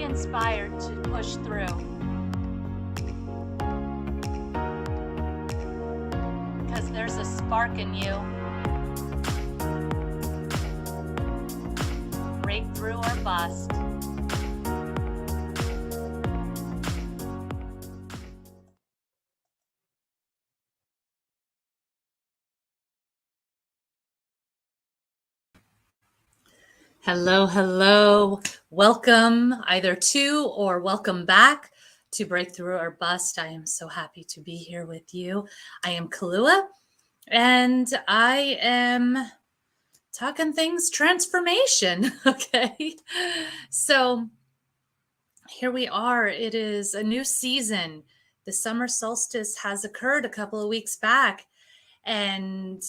inspired to push through. Because there's a spark in you. Breakthrough or bust. Hello, hello. Welcome either to or welcome back to Breakthrough or Bust. I am so happy to be here with you. I am Kaluwa, and I am talking things transformation. Okay. So here we are. It is a new season. The summer solstice has occurred a couple of weeks back, and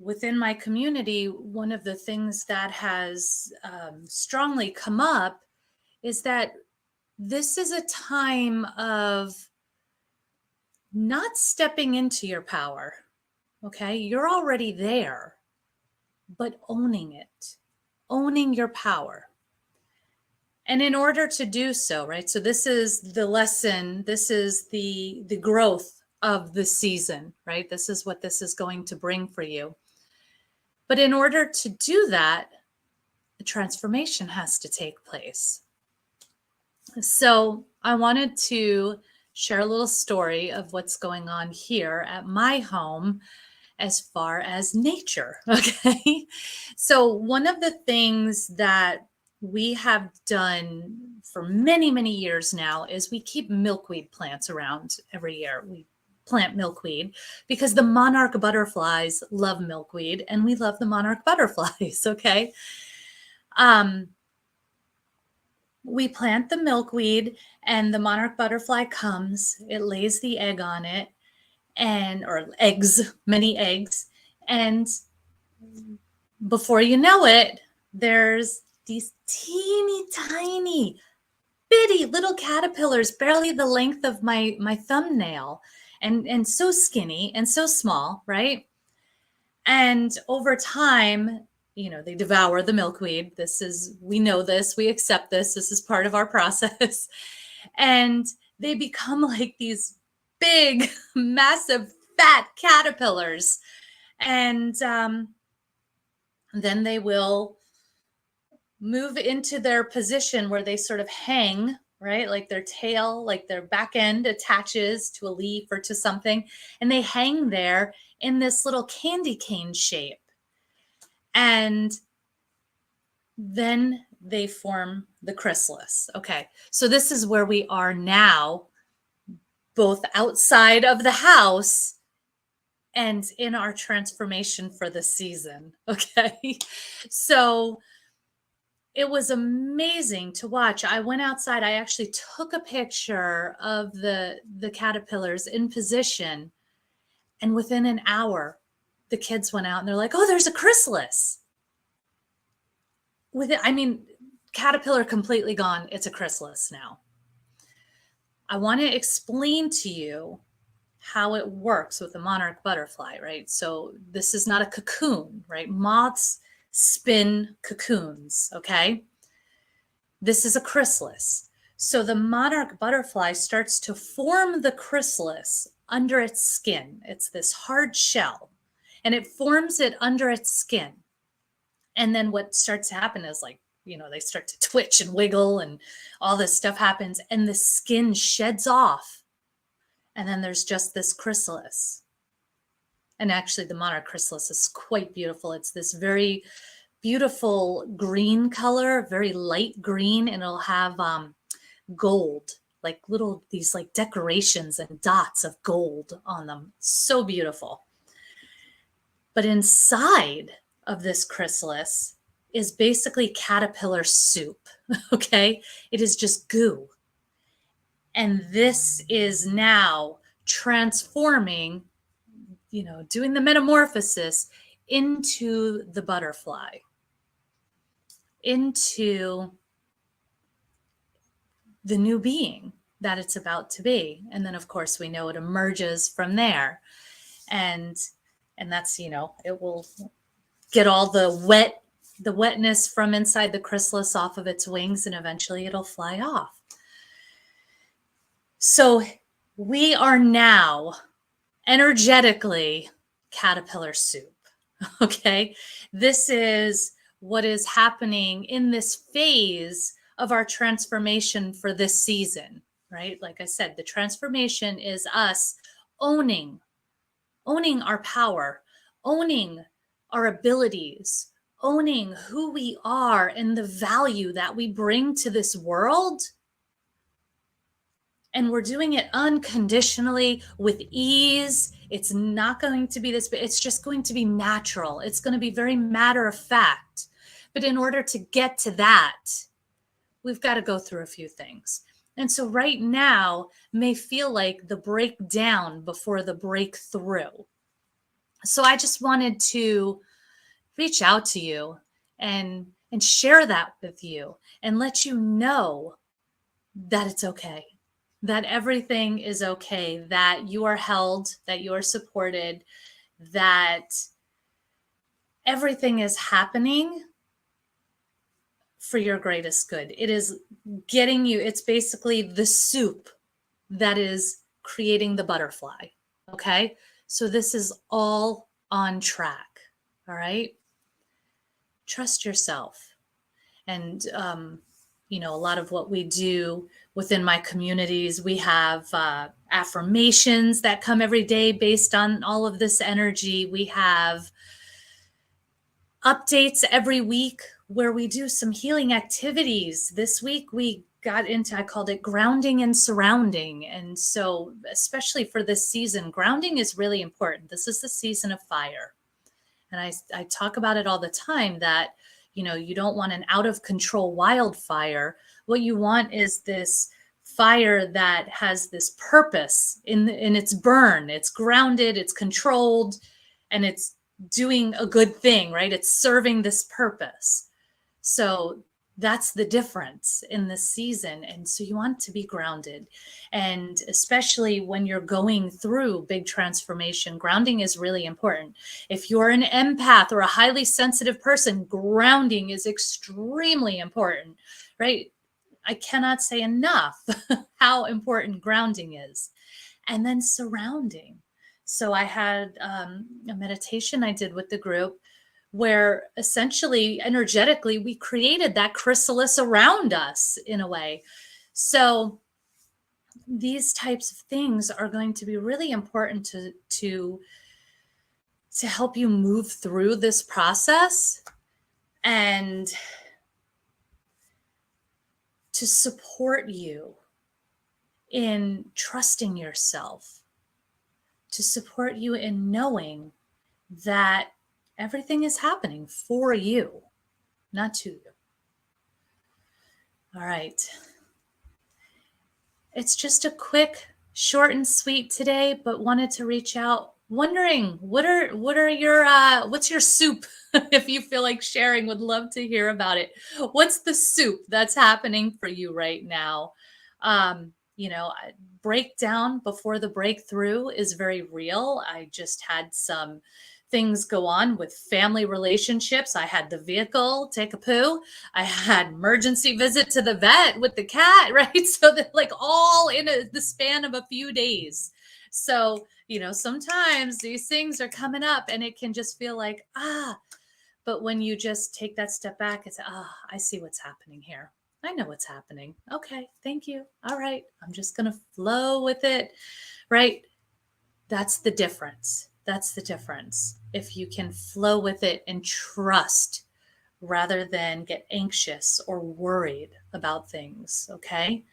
within my community, one of the things that has strongly come up is that this is a time of not stepping into your power. Okay, you're already there, but owning it, owning your power. And in order to do so, right? So this is the lesson. This is the growth of the season, right? This is what this is going to bring for you. But in order to do that, the transformation has to take place. So I wanted to share a little story of what's going on here at my home as far as nature. Okay. So one of the things that we have done for many, many years now is we keep milkweed plants around every year. We plant milkweed because the monarch butterflies love milkweed and we love the monarch butterflies. Okay. We plant the milkweed and the monarch butterfly comes, it lays the egg on it or eggs, many eggs. And before you know it, there's these teeny tiny bitty little caterpillars, barely the length of my thumbnail, and so skinny and so small, right? And over time, they devour the milkweed. We know this, we accept this is part of our process. And they become like these big, massive, fat caterpillars. And then they will move into their position where they sort of hang, right? Like their tail, like their back end attaches to a leaf or to something, and they hang there in this little candy cane shape. And then they form the chrysalis. Okay, so this is where we are now, both outside of the house and in our transformation for the season. Okay, so it was amazing to watch. I went outside. I actually took a picture of the caterpillars in position. And within an hour, the kids went out and they're like, oh, there's a chrysalis. Caterpillar completely gone. It's a chrysalis now. I want to explain to you how it works with the monarch butterfly, right? So this is not a cocoon, right? Moths spin cocoons, okay? This is a chrysalis. So the monarch butterfly starts to form the chrysalis under its skin. It's this hard shell, and it forms it under its skin. And then what starts to happen is they start to twitch and wiggle and all this stuff happens and the skin sheds off. And then there's just this chrysalis. And actually the monarch chrysalis is quite beautiful. It's this very beautiful green color, very light green, and it'll have gold, like these decorations and dots of gold on them. So beautiful. But inside of this chrysalis is basically caterpillar soup. Okay, it is just goo. And this is now transforming, doing the metamorphosis into the butterfly, into the new being that it's about to be. And then of course we know it emerges from there. And that's, it will get all the wet the wetness from inside the chrysalis off of its wings, and eventually it'll fly off. So we are now energetically caterpillar soup. Okay. This is what is happening in this phase of our transformation for this season, right? Like I said, the transformation is us owning our power, owning our abilities, owning who we are and the value that we bring to this world. And we're doing it unconditionally with ease. It's not going to be this, but it's just going to be natural. It's going to be very matter of fact. But in order to get to that, we've got to go through a few things. And so right now may feel like the breakdown before the breakthrough. So I just wanted to reach out to you and share that with you and let you know that it's okay, that everything is okay, that you are held, that you are supported, that everything is happening for your greatest good. It is getting you, it's basically the soup that is creating the butterfly. Okay. So this is all on track. All right. Trust yourself. And, you know, a lot of what we do within my communities, we have affirmations that come every day based on all of this energy. We have updates every week where we do some healing activities. This week we got into, I called it grounding and surrounding. And so, especially for this season, grounding is really important. This is the season of fire. And I talk about it all the time that, you know, you don't want an out of control wildfire. What you want is this fire that has this purpose in its burn. It's grounded, it's controlled, and it's doing a good thing, right? It's serving this purpose. So that's the difference in this season. And so you want to be grounded. And especially when you're going through big transformation, grounding is really important. If you're an empath or a highly sensitive person, grounding is extremely important, right? I cannot say enough how important grounding is. And then surrounding. So I had a meditation I did with the group where essentially energetically we created that chrysalis around us in a way. So these types of things are going to be really important to help you move through this process and to support you in trusting yourself, to support you in knowing that everything is happening for you, not to you. All right. It's just a quick, short and sweet today, but wanted to reach out wondering what's your soup? If you feel like sharing, would love to hear about it. What's the soup that's happening for you right now? You know, breakdown before the breakthrough is very real. I just had some things go on with family relationships. I had the vehicle take a poo. I had emergency visit to the vet with the cat, right? So that like all in the span of a few days. So, you know, sometimes these things are coming up and it can just feel like, but when you just take that step back, it's, I see what's happening here. I know what's happening. Okay, thank you. All right, I'm just going to flow with it, right? That's the difference. That's the difference. If you can flow with it and trust rather than get anxious or worried about things, okay?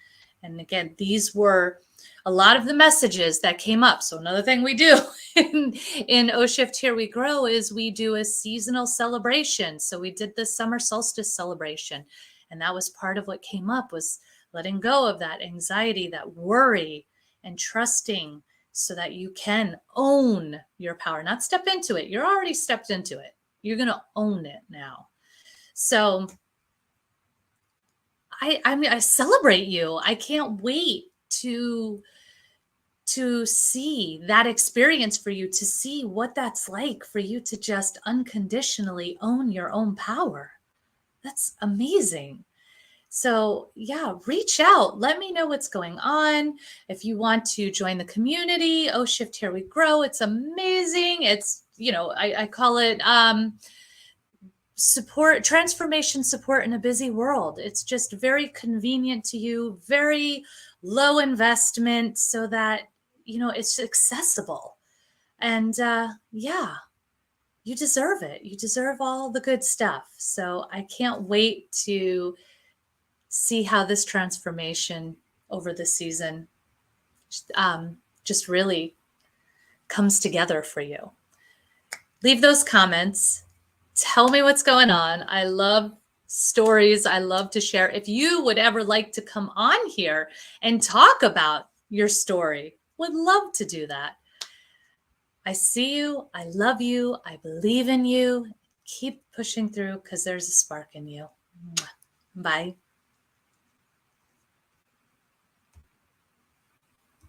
And again, these were a lot of the messages that came up. So another thing we do in O Shift Here We Grow is we do a seasonal celebration. So we did the summer solstice celebration. And that was part of what came up, was letting go of that anxiety, that worry, and trusting so that you can own your power, not step into it. You're already stepped into it. You're going to own it now. So I mean, I celebrate you. I can't wait to to see that experience for you, to see what that's like for you to just unconditionally own your own power. That's amazing. So, yeah, reach out. Let me know what's going on. If you want to join the community, Oh Shift Here We Grow, it's amazing. It's, I call it support, transformation support in a busy world. It's just very convenient to you, very low investment so that, it's accessible. And yeah, you deserve it. You deserve all the good stuff. So I can't wait to see how this transformation over the season just really comes together for you. Leave those comments. Tell me what's going on. I love stories. I love to share. If you would ever like to come on here and talk about your story, would love to do that. I see you. I love you. I believe in you. Keep pushing through because there's a spark in you. Bye.